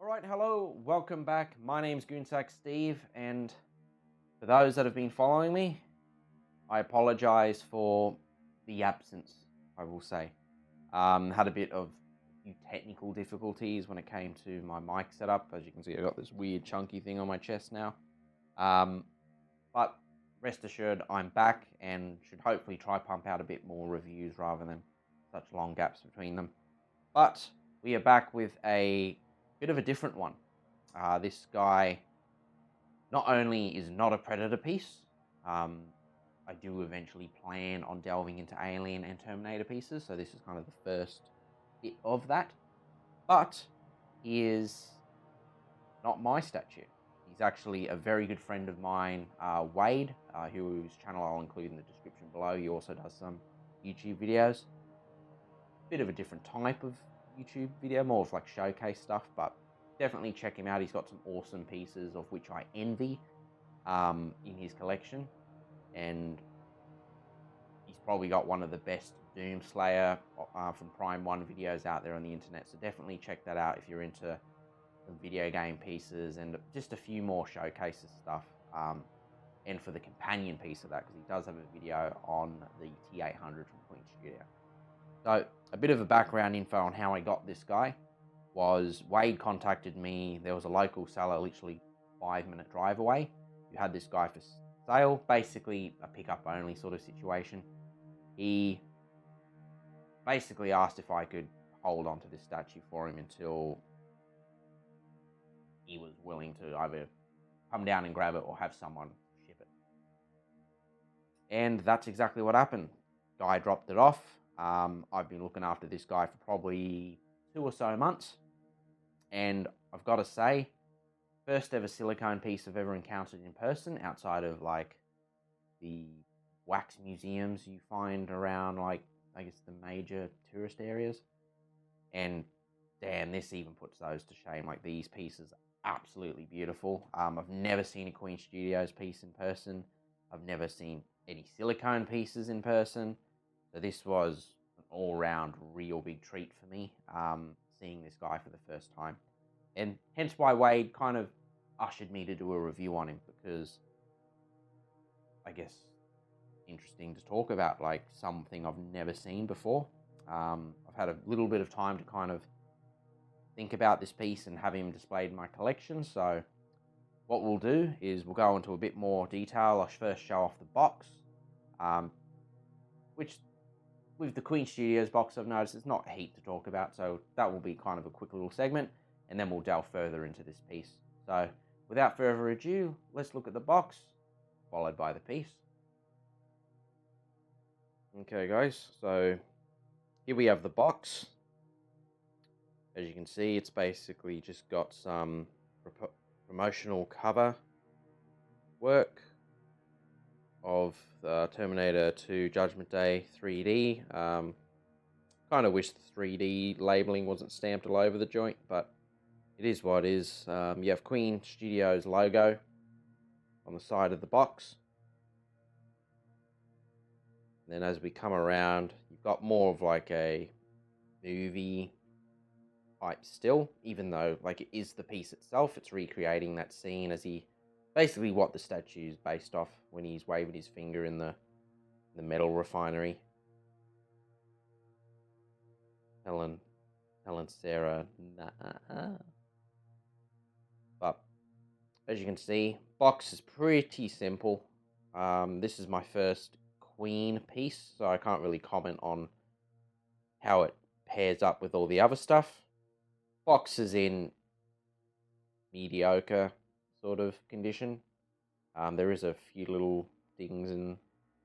Alright, hello, welcome back. My name's Goonsack Steve, and for those that have been following me, I apologize for the absence, I will say. Had a bit of few technical difficulties when it came to my mic setup. As you can see, I got this weird chunky thing on my chest now. Um, but rest assured, I'm back and should hopefully try pump out a bit more reviews rather than such long gaps between them. But we are back with a bit of a different one. This guy not only is not a Predator piece, um, I do eventually plan on delving into Alien and Terminator pieces, so this is kind of the first bit of that. But he is not my statue. He's actually a very good friend of mine, Wade, whose channel I'll include in the description below. He also does some YouTube videos. Bit of a different type of YouTube video, more of like showcase stuff, but definitely check him out. He's got some awesome pieces of which I envy in his collection, and he's probably got one of the best Doomslayer from Prime 1 videos out there on the internet, so definitely check that out if you're into some video game pieces and just a few more showcases stuff. And for the companion piece of that, because he does have a video on the T-800 from Queen Studio. So a bit of a background info on how I got this guy was Wade contacted me. There was a local seller literally 5-minute drive away who had this guy for sale, basically a pickup only sort of situation. He basically asked if I could hold on to this statue for him until he was willing to either come down and grab it or have someone ship it. And that's exactly what happened. Guy dropped it off. I've been looking after this guy for probably 2 or so months, and I've got to say, first ever silicone piece I've ever encountered in person outside of like the wax museums you find around, like, I guess, the major tourist areas. And damn, this even puts those to shame. Like, these pieces are absolutely beautiful. I've never seen a Queen Studios piece in person. I've never seen any silicone pieces in person. So this was an all-round real big treat for me, seeing this guy for the first time. And hence why Wade kind of ushered me to do a review on him, because I guess interesting to talk about, like something I've never seen before. I've had a little bit of time to kind of think about this piece and have him displayed in my collection. So what we'll do is we'll go into a bit more detail. I'll first show off the box, which with the Queen Studios box, I've noticed it's not a heap to talk about, so that will be kind of a quick little segment, and then we'll delve further into this piece. So without further ado, let's look at the box, followed by the piece. Okay guys, so here we have the box. As you can see, it's basically just got some promotional cover work of Terminator 2 Judgment Day 3D. Kind of wish the 3D labeling wasn't stamped all over the joint, but it is what it is. You have Queen Studios logo on the side of the box. And then as we come around, you've got more of like a movie type still, even though like it is the piece itself. It's recreating that scene as he basically what the statue is based off when he's waving his finger in the metal refinery. Helen Sarah, nah. But as you can see, box is pretty simple. This is my first Queen piece, so I can't really comment on how it pairs up with all the other stuff. Box is in mediocre sort of condition. There is a few little things and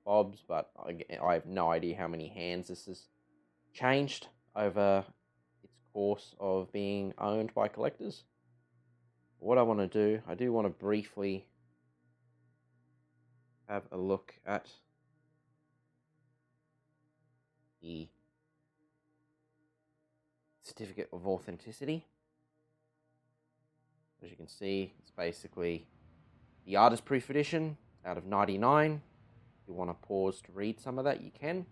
bobs, but I have no idea how many hands this has changed over its course of being owned by collectors. What I want to do, I do want to briefly have a look at the certificate of authenticity. As you can see, it's basically the artist proof edition out of 99. If you want to pause to read some of that, you can.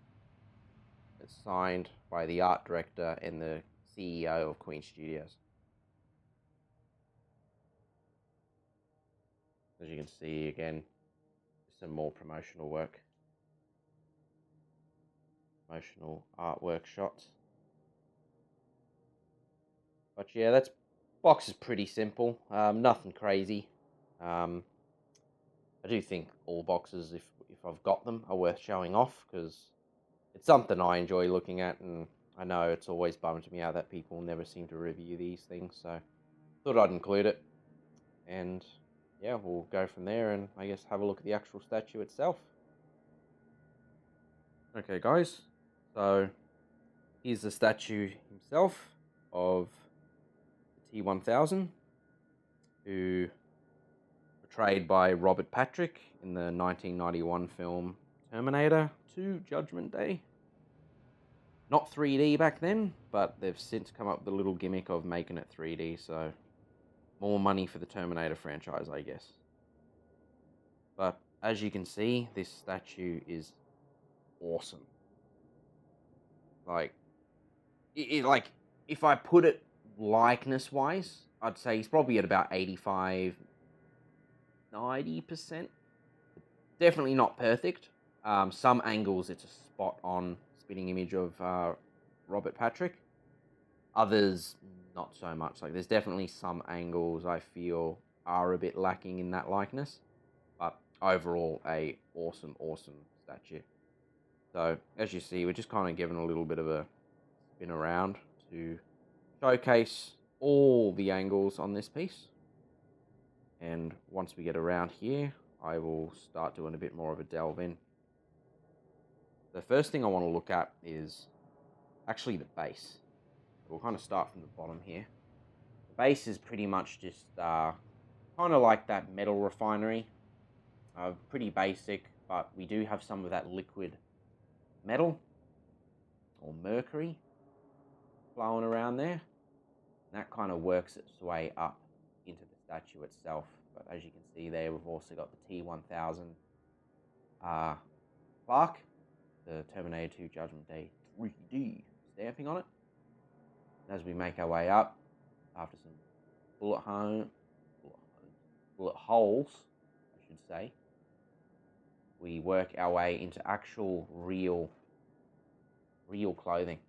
It's signed by the art director and the CEO of Queen Studios. As you can see, again, some more promotional work. Promotional artwork shots. But yeah, that's box is pretty simple. Nothing crazy. I do think all boxes, if I've got them, are worth showing off because it's something I enjoy looking at, and I know it's always bummed me out that people never seem to review these things. So thought I'd include it, and yeah, we'll go from there, and I guess have a look at the actual statue itself. Okay, guys. So here's the statue himself of the T-1000, who portrayed by Robert Patrick in the 1991 film Terminator 2 Judgment Day. Not 3D back then, but they've since come up with a little gimmick of making it 3D, so more money for the Terminator franchise, I guess. But as you can see, this statue is awesome. Like, like if I put it likeness-wise, I'd say he's probably at about 85, 90%. Definitely not perfect. Some angles, it's a spot-on spitting image of Robert Patrick. Others, not so much. Like, there's definitely some angles I feel are a bit lacking in that likeness. But overall, a awesome statue. So, as you see, we're just kind of giving a little bit of a spin around to showcase all the angles on this piece. And once we get around here, I will start doing a bit more of a delve in. The first thing I want to look at is actually the base. We'll kind of start from the bottom here. The base is pretty much just kind of like that metal refinery. Pretty basic, but we do have some of that liquid metal or mercury flowing around there. And that kind of works its way up into the statue itself. But as you can see there, we've also got the T-1000 plaque, the Terminator 2 Judgment Day 3D stamping on it. And as we make our way up, after some bullet holes, I should say, we work our way into actual real clothing,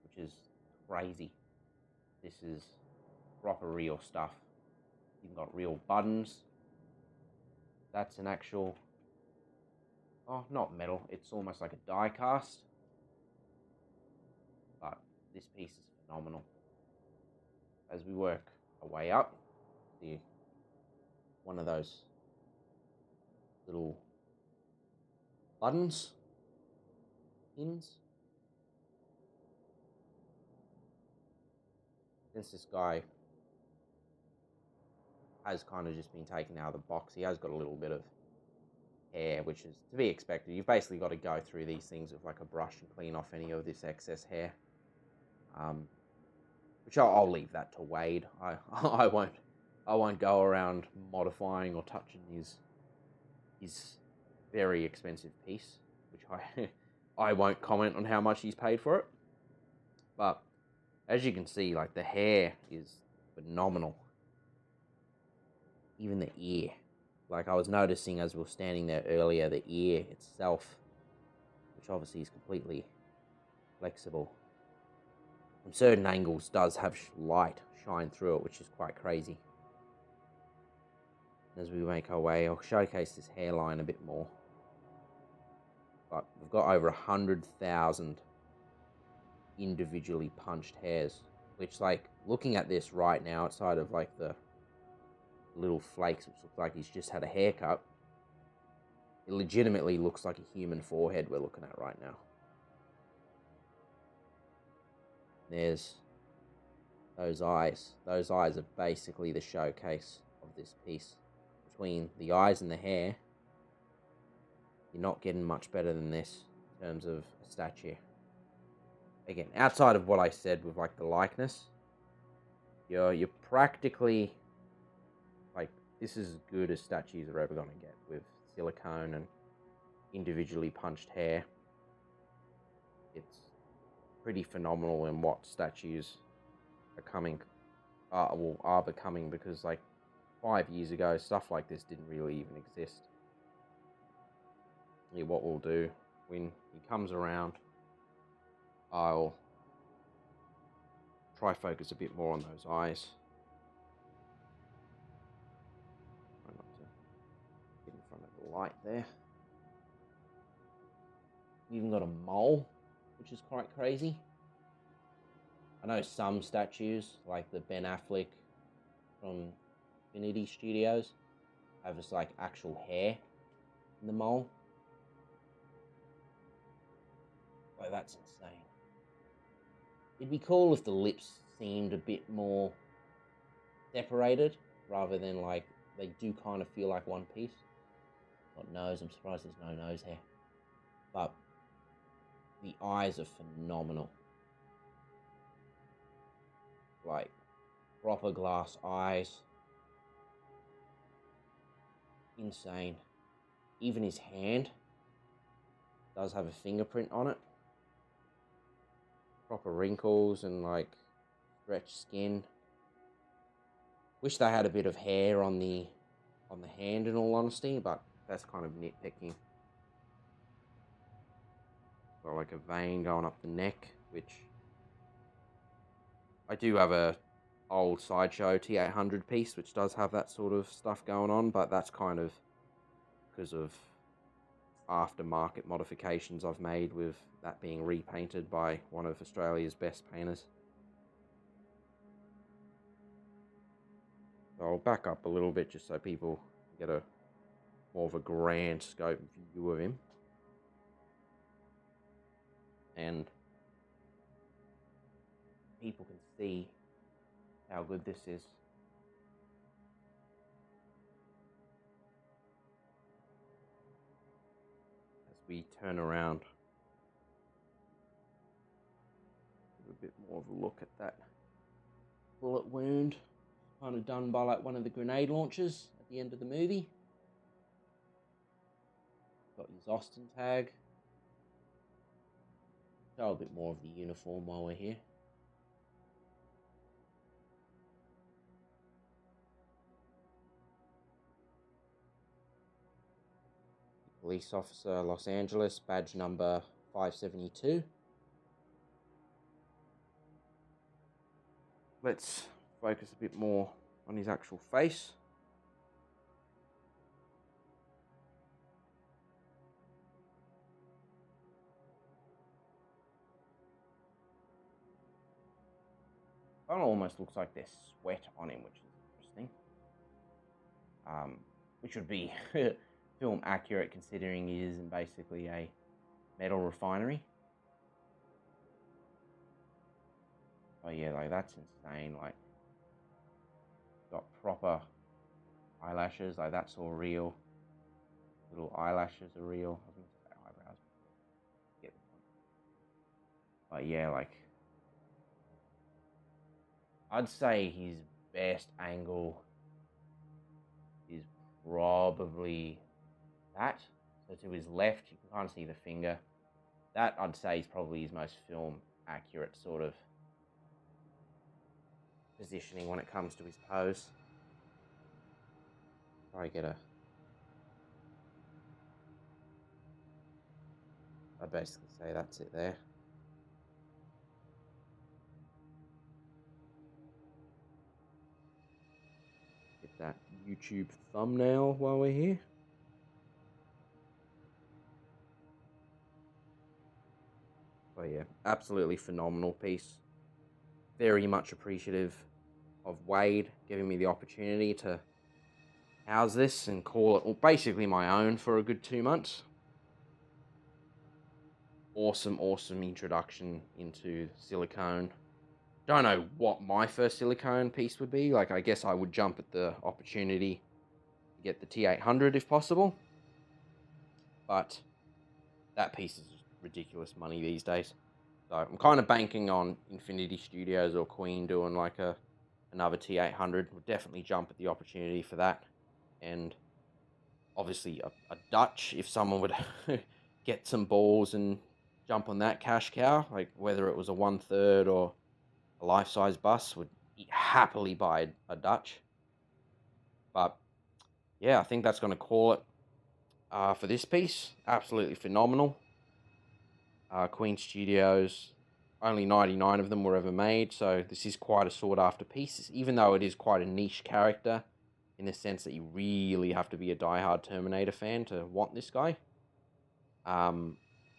which is crazy. This is proper real stuff. You've got real buttons. That's an actual, oh, not metal, it's almost like a die cast. But this piece is phenomenal. As we work our way up, see one of those little buttons, pins. Since this guy has kind of just been taken out of the box, he has got a little bit of hair, which is to be expected. You've basically got to go through these things with like a brush and clean off any of this excess hair. Which I'll leave that to Wade. I won't go around modifying or touching his very expensive piece, which I won't comment on how much he's paid for it. But as you can see, like, the hair is phenomenal. Even the ear. Like, I was noticing as we were standing there earlier, the ear itself, which obviously is completely flexible, from certain angles does have light shine through it, which is quite crazy. As we make our way, I'll showcase this hairline a bit more. But we've got over 100,000 individually punched hairs, which, like, looking at this right now, outside of like the little flakes, which look like he's just had a haircut, it legitimately looks like a human forehead we're looking at right now. There's those eyes. Those eyes are basically the showcase of this piece. Between the eyes and the hair, you're not getting much better than this in terms of a statue. Again, outside of what I said with like the likeness, you're practically, like, this is as good as statues are ever going to get with silicone and individually punched hair. It's pretty phenomenal in what statues are becoming, because, like, 5 years ago, stuff like this didn't really even exist. Yeah, what we'll do, when he comes around, I'll try focus a bit more on those eyes. Try not to get in front of the light there. We even got a mole, which is quite crazy. I know some statues, like the Ben Affleck from Infinity Studios, have just like actual hair in the mole. Like, that's insane. It'd be cool if the lips seemed a bit more separated, rather than like, they do kind of feel like one piece. Got nose, I'm surprised there's no nose hair. But the eyes are phenomenal. Like, proper glass eyes. Insane. Even his hand does have a fingerprint on it. Proper wrinkles and like stretched skin. Wish they had a bit of hair on the hand, in all honesty, but that's kind of nitpicking. Got like a vein going up the neck, which I do have a old Sideshow T-800 piece which does have that sort of stuff going on, but that's kind of because of aftermarket modifications I've made, with that being repainted by one of Australia's best painters. So I'll back up a little bit just so people get a more of a grand scope view of him. And people can see how good this is. As we turn around, give a bit more of a look at that bullet wound, kind of done by like one of the grenade launchers at the end of the movie. Got his Austin tag. Show a bit more of the uniform while we're here. Police officer, Los Angeles, badge number 572. Let's focus a bit more on his actual face. It almost looks like there's sweat on him, which is interesting. Which would be film accurate, considering he is in basically a metal refinery. Oh yeah, like that's insane. Like, got proper eyelashes, like that's all real. Little eyelashes are real. I was going to say eyebrows. Get the point. But yeah, like, I'd say his best angle is probably that. So to his left, you can kind of see the finger. That, I'd say, is probably his most film accurate sort of positioning when it comes to his pose. I get a... I'd basically say that's it there. Get that YouTube thumbnail while we're here. Oh yeah, absolutely phenomenal piece. Very much appreciative of Wade giving me the opportunity to house this and call it, well, basically my own for a good 2 months. Awesome introduction into silicone. Don't know what my first silicone piece would be. Like, I guess I would jump at the opportunity to get the T-800 if possible. But that piece is ridiculous money these days. So I'm kind of banking on Infinity Studios or Queen doing like another T-800. Would definitely jump at the opportunity for that. And obviously a Dutch, if someone would get some balls and jump on that cash cow, like whether it was a 1/3 or a Lifesize Bust, would happily buy a Dutch. But yeah, I think that's going to call it for this piece. Absolutely phenomenal. Queen Studios, only 99 of them were ever made, so this is quite a sought-after piece, even though it is quite a niche character, in the sense that you really have to be a die-hard Terminator fan to want this guy.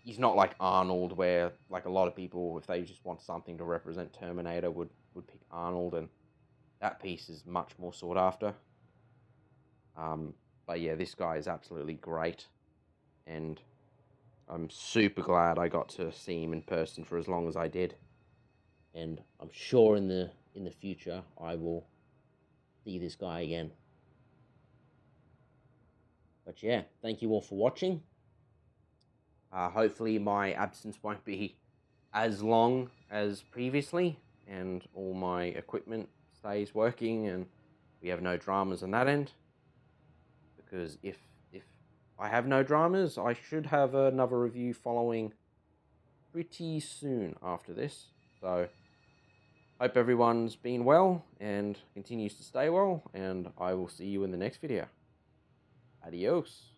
He's not like Arnold, where like a lot of people, if they just want something to represent Terminator, would pick Arnold, and that piece is much more sought after. But yeah, this guy is absolutely great, and I'm super glad I got to see him in person for as long as I did. And I'm sure in the future I will see this guy again. But yeah, thank you all for watching. Hopefully my absence won't be as long as previously, and all my equipment stays working and we have no dramas on that end. Because if I have no dramas, I should have another review following pretty soon after this. So hope everyone's been well and continues to stay well, and I will see you in the next video. Adios.